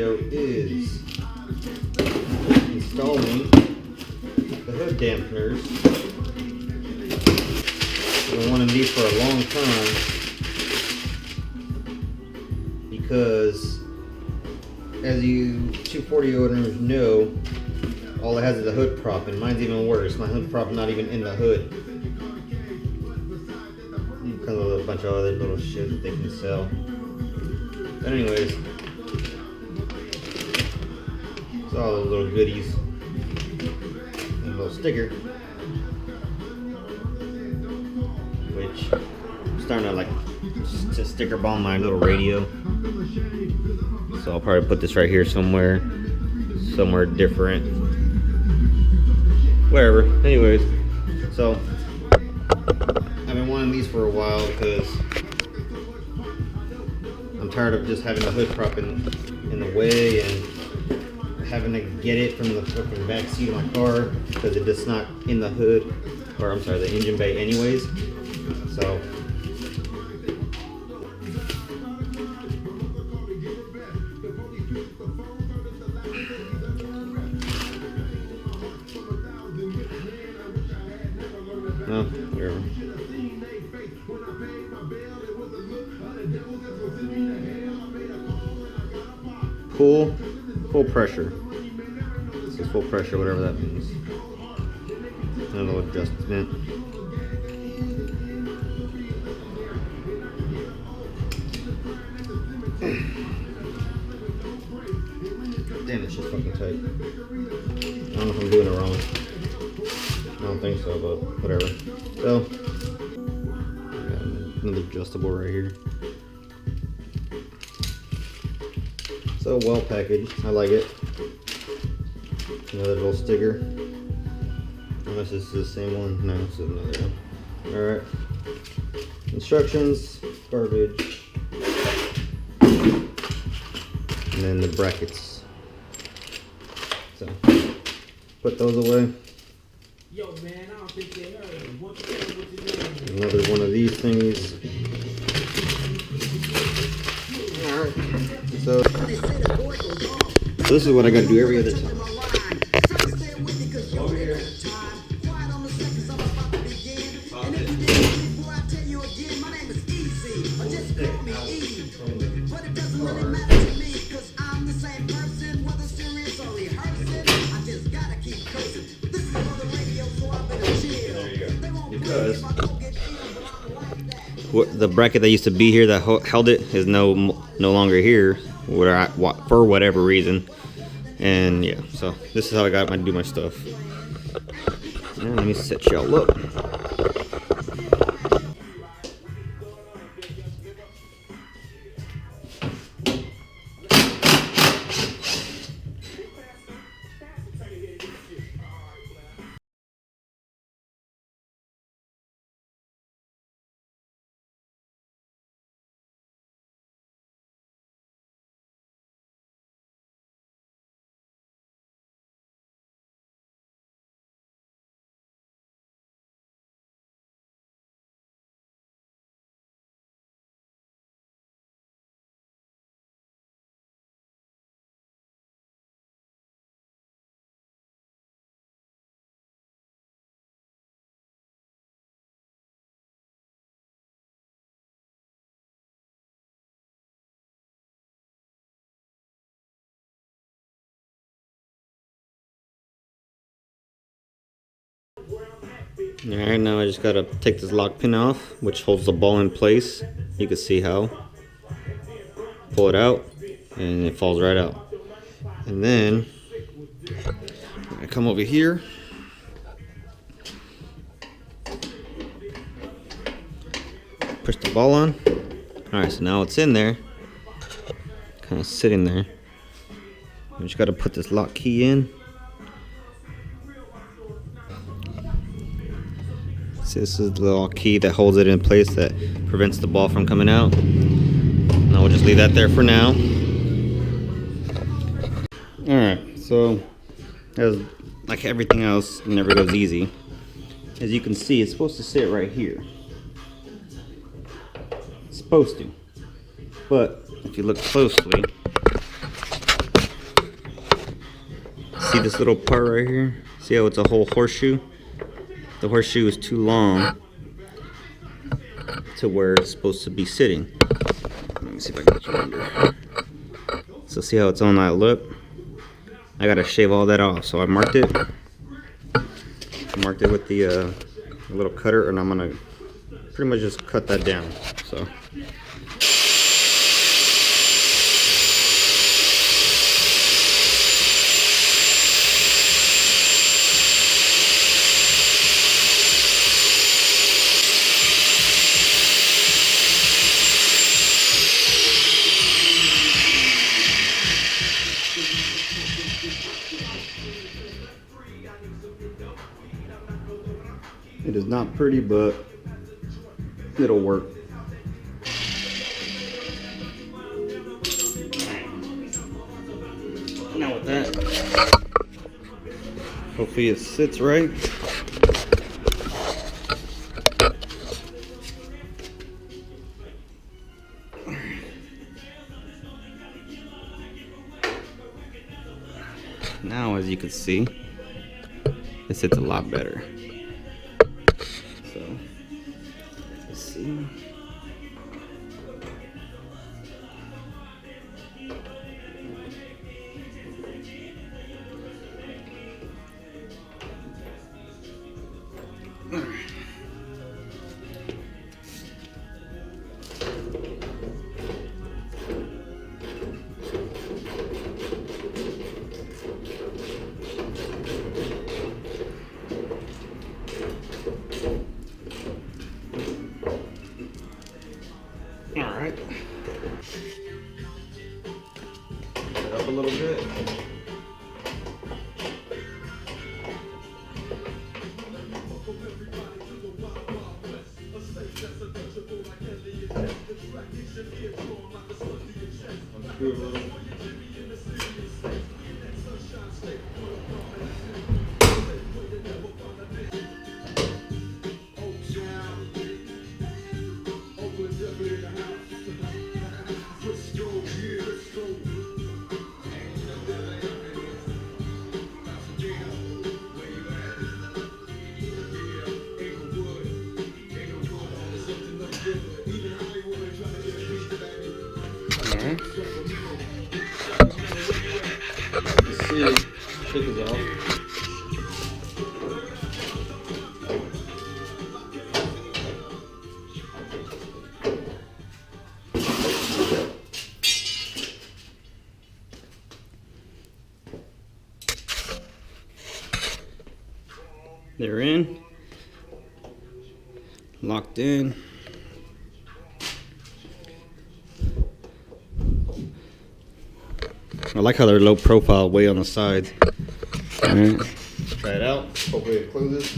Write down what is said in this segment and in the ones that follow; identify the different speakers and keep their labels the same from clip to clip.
Speaker 1: video is installing the hood dampeners. I've been wanting these for a long time because, as you 240 owners know, all it has is a hood prop, and mine's even worse. My hood prop not even in the hood. Because of a bunch of other little shit that they can sell. But anyways, it's all those little goodies. And a little sticker, which I'm starting to like to sticker bomb my little radio. So I'll probably put this right here somewhere different. Wherever. Anyways, so I've been wanting these for a while because I'm tired of just having the hood prop in the way and having to get it from the fucking back seat of my car because it's just not in the hood, or I'm sorry, the engine bay anyways. So no, whatever. Full pressure. This is full pressure, whatever that means. A little adjustment. Damn, it's just fucking tight. I don't know if I'm doing it wrong. I don't think so, but whatever. So, got another adjustable right here. So well packaged, I like it. Another little sticker. Unless this is the same one. No, this is another one. Alright. Instructions, garbage. And then the brackets. So, put those away.
Speaker 2: Yo, man, I don't think they heard.
Speaker 1: Another one of these thingies. Alright. So this is what I gotta do every other time. Over here. Because the bracket that used to be here that held it is no longer here, for whatever reason. And yeah, so this is how I got to do my stuff. And let me set y'all up. Alright, now I just gotta take this lock pin off, which holds the ball in place. You can see how. Pull it out, and it falls right out. And then I'm gonna come over here. Push the ball on. Alright, so now it's in there. Kind of sitting there. You just gotta put this lock key in. See, this is the little key that holds it in place that prevents the ball from coming out. Now we'll just leave that there for now. Alright, so as like everything else, it never goes easy. As you can see, it's supposed to sit right here. It's supposed to. But if you look closely, see this little part right here? See how it's a whole horseshoe? The horseshoe is too long to where it's supposed to be sitting. Let me see if I can get you under. So see how it's on that lip? I gotta shave all that off. So I marked it. With the little cutter, and I'm gonna pretty much just cut that down. So. It is not pretty, but it'll work. Now with that, hopefully it sits right. Now, as you can see, it sits a lot better. So, let's see. Alright. Up a little bit. Let's see, take this off. They're in, locked in. I like how they're low profile, way on the sides. Alright, try it out. Hopefully it closes.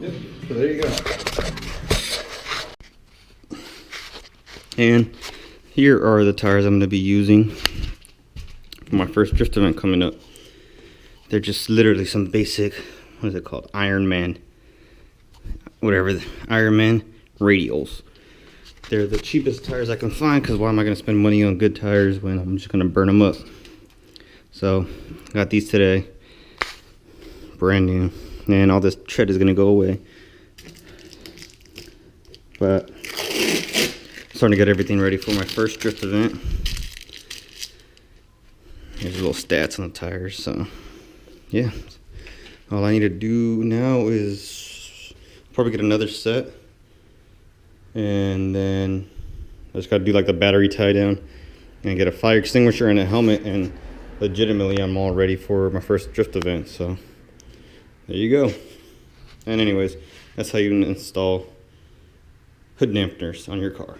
Speaker 1: Yep, so there you go. And here are the tires I'm going to be using for my first drift event coming up. They're just literally some basic, what is it called? Ironman. Whatever, Ironman radials. They're the cheapest tires I can find, because why am I going to spend money on good tires when I'm just going to burn them up? So, got these today. Brand new. And all this tread is going to go away. But I'm starting to get everything ready for my first drift event. Here's little stats on the tires. So, yeah. All I need to do now is probably get another set. And then I just got to do like the battery tie down and get a fire extinguisher and a helmet. And legitimately, I'm all ready for my first drift event. So, there you go. And anyways, that's how you install hood dampeners on your car.